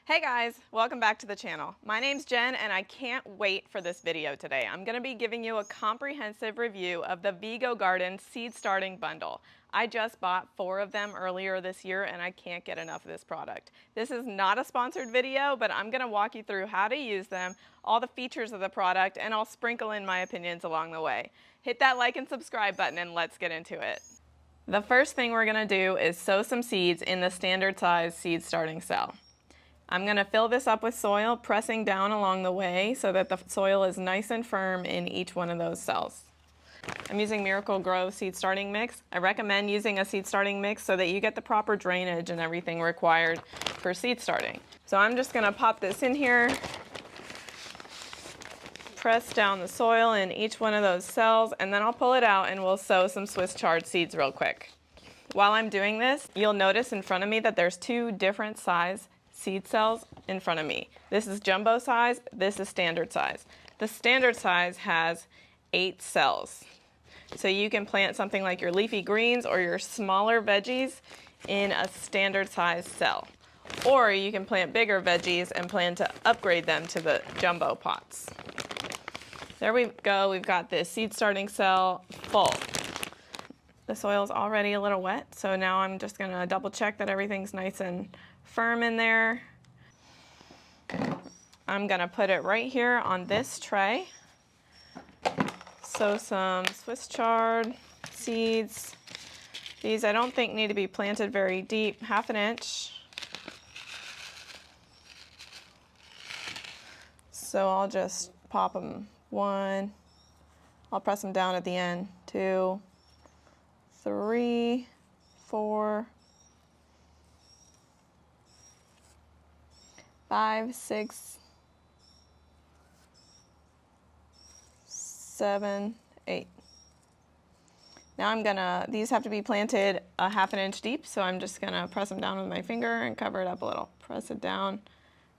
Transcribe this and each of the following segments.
Hey guys, welcome back to the channel. My name's Jen and I can't wait for this video today. I'm going to be giving you a comprehensive review of the Vego Garden Seed Starting Bundle. I just bought 4 of them earlier this year and I can't get enough of this product. This is not a sponsored video, but I'm going to walk you through how to use them, all the features of the product, and I'll sprinkle in my opinions along the way. Hit that like and subscribe button and let's get into it. The first thing we're going to do is sow some seeds in the standard size seed starting cell. I'm going to fill this up with soil, pressing down along the way so that the soil is nice and firm in each one of those cells. I'm using Miracle Grow seed starting mix. I recommend using a seed starting mix so that you get the proper drainage and everything required for seed starting. So I'm just going to pop this in here, press down the soil in each one of those cells, and then I'll pull it out and we'll sow some Swiss chard seeds real quick. While I'm doing this, you'll notice in front of me that there's 2 different size seed cells in front of me. This is jumbo size, this is standard size. The standard size has 8 cells. So you can plant something like your leafy greens or your smaller veggies in a standard size cell. Or you can plant bigger veggies and plan to upgrade them to the jumbo pots. There we go, we've got this seed starting cell full. The soil's already a little wet, so now I'm just gonna double check that everything's nice and firm in there. I'm gonna put it right here on this tray. Sow some Swiss chard seeds. These I don't think need to be planted very deep, 1/2 inch. So I'll just pop them 1. I'll press them down at the end. 2, 3, 4, 5, 6, 7, 8. Now these have to be planted a 1/2 inch deep, so I'm just gonna press them down with my finger and cover it up a little. Press it down,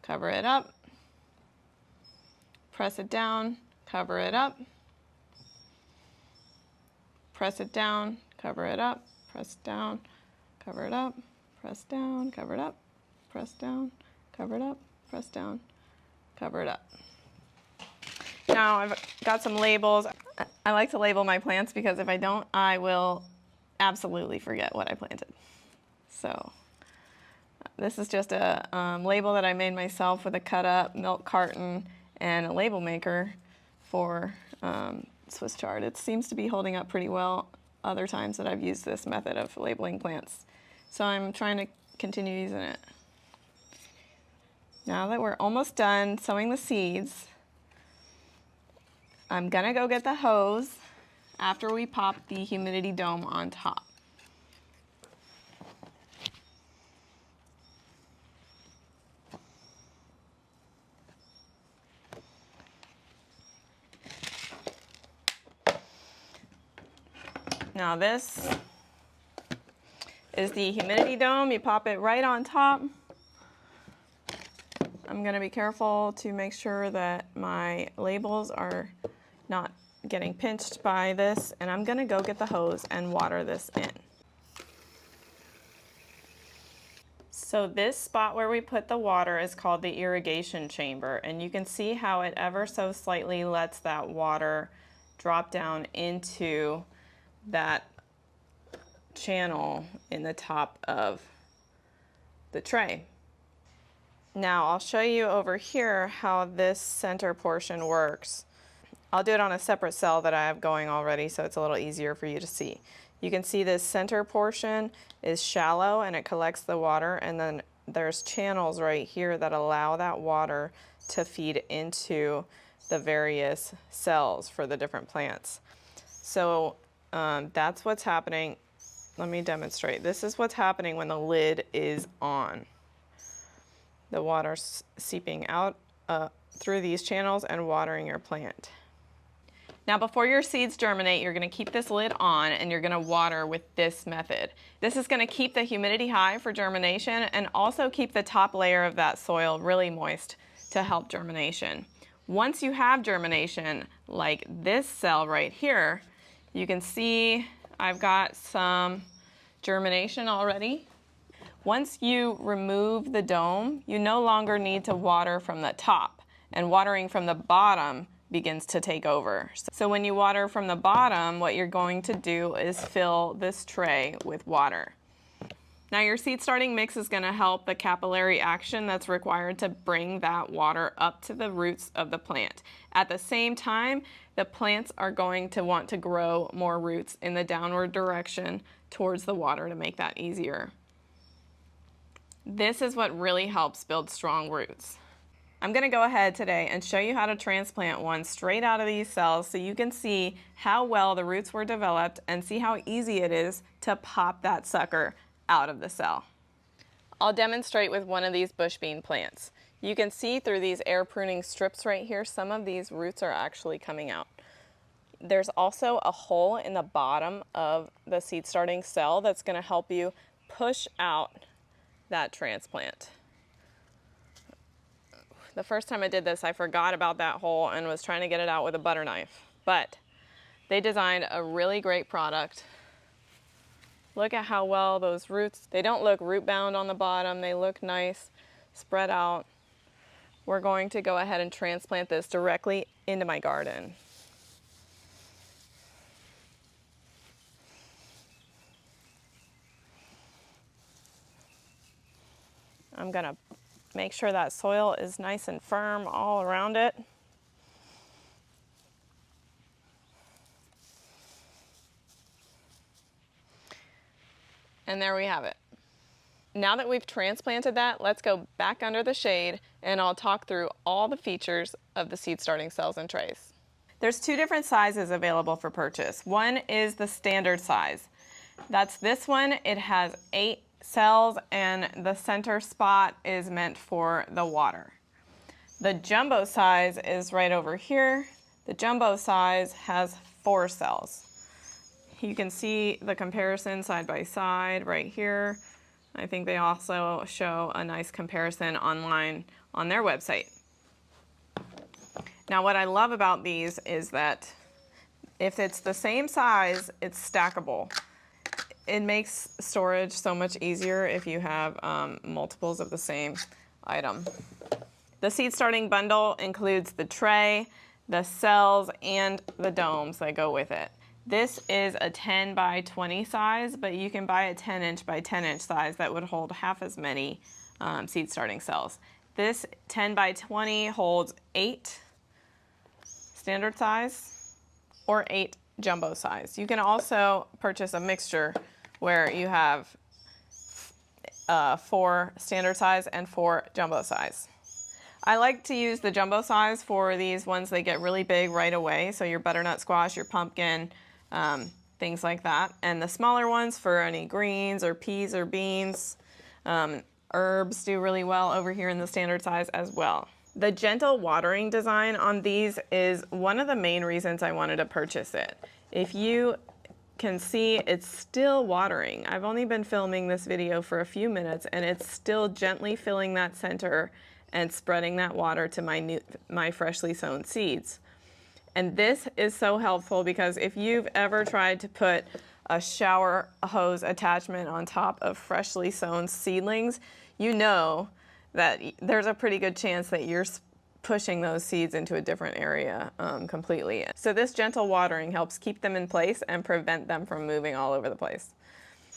cover it up, press it down, cover it up, press it down, cover it up, press down, cover it up, press down, cover it up, press down, cover it up, press down, cover it up. Now I've got some labels. I like to label my plants because if I don't, I will absolutely forget what I planted. So this is just a label that I made myself with a cut up milk carton and a label maker for Swiss chard. It seems to be holding up pretty well other times that I've used this method of labeling plants. So I'm trying to continue using it. Now that we're almost done sowing the seeds, I'm gonna go get the hose after we pop the humidity dome on top. Now this is the humidity dome. You pop it right on top. I'm going to be careful to make sure that my labels are not getting pinched by this, and I'm going to go get the hose and water this in. So this spot where we put the water is called the irrigation chamber, and you can see how it ever so slightly lets that water drop down into that channel in the top of the tray. Now I'll show you over here how this center portion works. I'll do it on a separate cell that I have going already so it's a little easier for you to see. You can see this center portion is shallow and it collects the water, and then there's channels right here that allow that water to feed into the various cells for the different plants. So that's what's happening. Let me demonstrate. This is what's happening when the lid is on. The water's seeping out through these channels and watering your plant. Now before your seeds germinate, you're going to keep this lid on and you're going to water with this method. This is going to keep the humidity high for germination and also keep the top layer of that soil really moist to help germination. Once you have germination, like this cell right here, you can see I've got some germination already. Once you remove the dome, you no longer need to water from the top, and watering from the bottom begins to take over. So when you water from the bottom, what you're going to do is fill this tray with water. Now your seed starting mix is going to help the capillary action that's required to bring that water up to the roots of the plant. At the same time, the plants are going to want to grow more roots in the downward direction towards the water to make that easier. This is what really helps build strong roots. I'm going to go ahead today and show you how to transplant one straight out of these cells so you can see how well the roots were developed and see how easy it is to pop that sucker out of the cell. I'll demonstrate with one of these bush bean plants. You can see through these air pruning strips right here, some of these roots are actually coming out. There's also a hole in the bottom of the seed starting cell that's going to help you push out that transplant. The first time I did this, I forgot about that hole and was trying to get it out with a butter knife. But they designed a really great product. Look at how well those roots, they don't look root bound on the bottom. They look nice, spread out. We're going to go ahead and transplant this directly into my garden. I'm gonna make sure that soil is nice and firm all around it. And there we have it. Now that we've transplanted that, let's go back under the shade and I'll talk through all the features of the seed starting cells and trays. There's two different sizes available for purchase. One is the standard size. That's this one. It has 8 cells and the center spot is meant for the water. The jumbo size is right over here. The jumbo size has 4 cells. You can see the comparison side by side right here. I think they also show a nice comparison online on their website. Now what I love about these is that if it's the same size, it's stackable. It makes storage so much easier if you have multiples of the same item. The seed starting bundle includes the tray, the cells, and the domes that go with it. This is a 10 by 20 size, but you can buy a 10-inch by 10-inch size that would hold half as many seed starting cells. This 10 by 20 holds 8 standard size or 8 jumbo size. You can also purchase a mixture where you have 4 standard size and 4 jumbo size. I like to use the jumbo size for these ones that get really big right away, so your butternut squash, your pumpkin, things like that. And the smaller ones for any greens or peas or beans. Herbs do really well over here in the standard size as well. The gentle watering design on these is one of the main reasons I wanted to purchase it. If you can see, it's still watering. I've only been filming this video for a few minutes and it's still gently filling that center and spreading that water to my freshly sown seeds. And this is so helpful because if you've ever tried to put a shower hose attachment on top of freshly sown seedlings, you know that there's a pretty good chance that you're pushing those seeds into a different area completely. So this gentle watering helps keep them in place and prevent them from moving all over the place.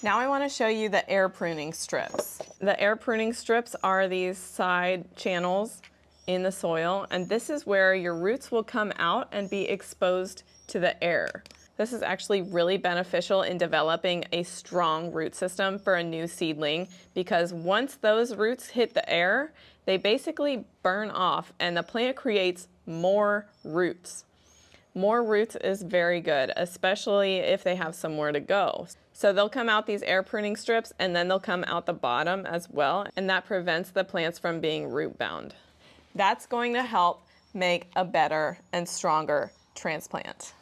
Now I want to show you the air pruning strips. The air pruning strips are these side channels in the soil, and this is where your roots will come out and be exposed to the air. This is actually really beneficial in developing a strong root system for a new seedling because once those roots hit the air, they basically burn off and the plant creates more roots. More roots is very good, especially if they have somewhere to go. So they'll come out these air pruning strips and then they'll come out the bottom as well, and that prevents the plants from being root bound. That's going to help make a better and stronger transplant.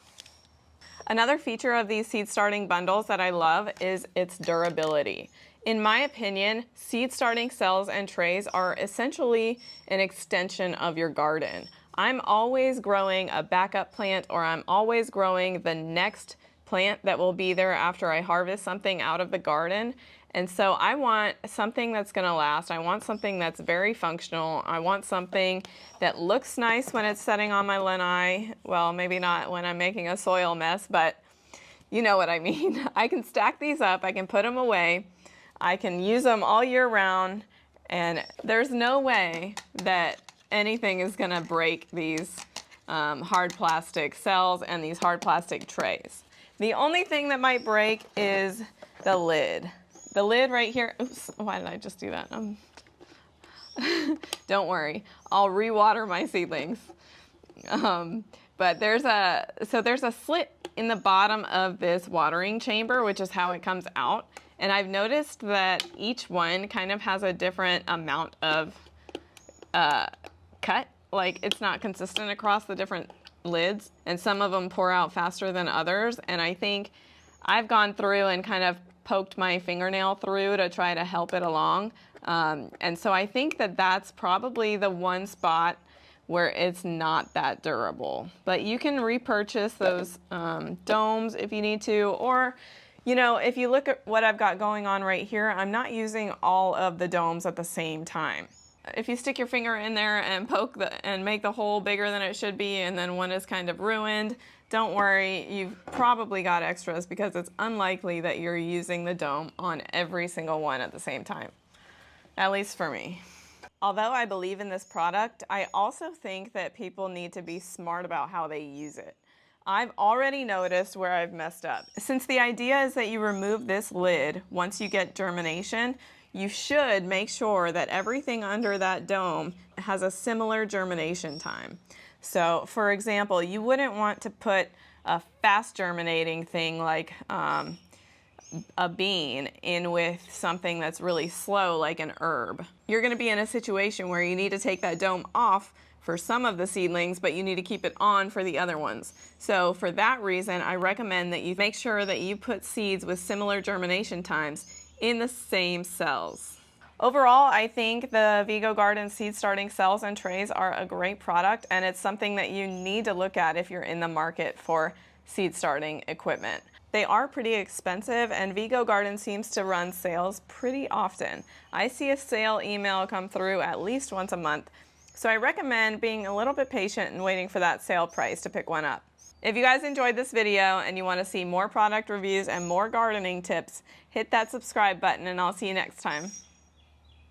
Another feature of these seed starting bundles that I love is its durability. In my opinion, seed starting cells and trays are essentially an extension of your garden. I'm always growing a backup plant, or I'm always growing the next plant that will be there after I harvest something out of the garden. And so I want something that's gonna last. I want something that's very functional. I want something that looks nice when it's setting on my lanai. Well, maybe not when I'm making a soil mess, but you know what I mean. I can stack these up, I can put them away, I can use them all year round, and there's no way that anything is gonna break these hard plastic cells and these hard plastic trays. The only thing that might break is the lid. The lid right here, oops, why did I just do that? Don't worry, I'll re-water my seedlings. But there's a slit in the bottom of this watering chamber, which is how it comes out. And I've noticed that each one kind of has a different amount of cut. Like it's not consistent across the different lids, and some of them pour out faster than others. And I think I've gone through and kind of poked my fingernail through to try to help it along. And so I think that that's probably the one spot where it's not that durable. But you can repurchase those domes if you need to, or you know, if you look at what I've got going on right here, I'm not using all of the domes at the same time. If you stick your finger in there and poke and make the hole bigger than it should be, and then one is kind of ruined, don't worry, you've probably got extras because it's unlikely that you're using the dome on every single one at the same time, at least for me. Although I believe in this product, I also think that people need to be smart about how they use it. I've already noticed where I've messed up. Since the idea is that you remove this lid once you get germination, you should make sure that everything under that dome has a similar germination time. So for example, you wouldn't want to put a fast germinating thing like a bean in with something that's really slow like an herb. You're going to be in a situation where you need to take that dome off for some of the seedlings, but you need to keep it on for the other ones. So for that reason, I recommend that you make sure that you put seeds with similar germination times in the same cells. Overall, I think the Vego Garden seed starting cells and trays are a great product, and it's something that you need to look at if you're in the market for seed starting equipment. They are pretty expensive, and Vego Garden seems to run sales pretty often. I see a sale email come through at least once a month, so I recommend being a little bit patient and waiting for that sale price to pick one up. If you guys enjoyed this video and you want to see more product reviews and more gardening tips, hit that subscribe button and I'll see you next time.